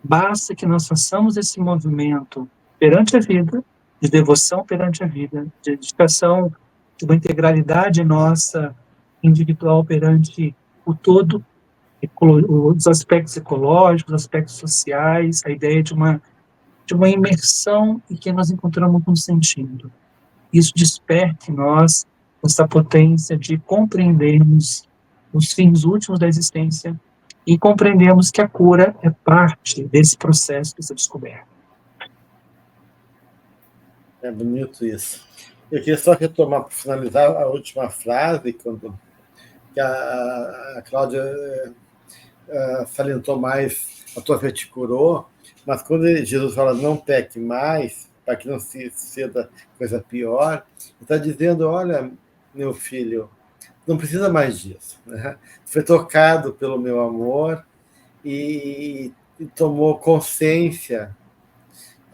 Basta que nós façamos esse movimento perante a vida, de devoção perante a vida, de dedicação, de uma integralidade nossa individual perante o todo, os aspectos ecológicos, os aspectos sociais, a ideia de uma imersão em que nós encontramos um sentido. Isso desperta em nós essa potência de compreendermos os fins últimos da existência e compreendemos que a cura é parte desse processo, dessa descoberta. É bonito isso. Eu queria só retomar, para finalizar, a última frase, que a Cláudia salientou mais, a tua fé te curou, mas quando Jesus fala não peque mais, para que não se suceda coisa pior, ele está dizendo, olha, meu filho, não precisa mais disso, né? Foi tocado pelo meu amor e tomou consciência,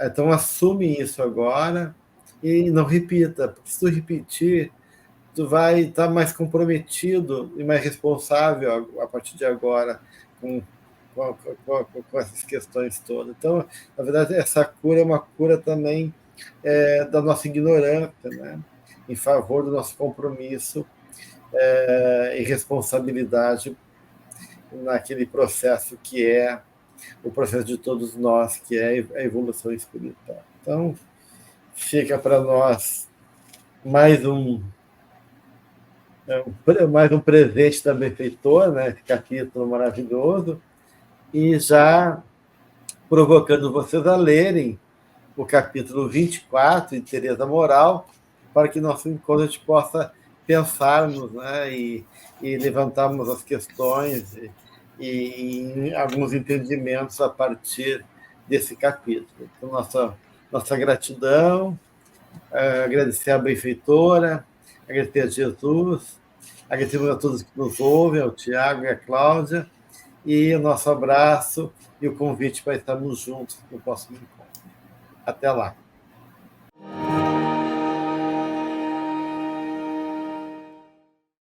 então assume isso agora e não repita, porque se tu repetir, tu vai estar mais comprometido e mais responsável a partir de agora com essas questões todas. Então, na verdade, essa cura é uma cura também da nossa ignorância, né? Em favor do nosso compromisso e responsabilidade naquele processo que é o processo de todos nós, que é a evolução espiritual. Então, fica para nós mais um presente da benfeitora, né? Esse capítulo maravilhoso, e já provocando vocês a lerem o capítulo 24 de Teresa Moral, para que nosso encontro a gente possa pensarmos, né, e levantarmos as questões e alguns entendimentos a partir desse capítulo. Então, nossa gratidão, agradecer à benfeitora, agradecer a Jesus, agradecemos a todos que nos ouvem, ao Tiago e à Cláudia, e o nosso abraço e o convite para estarmos juntos no próximo encontro. Até lá.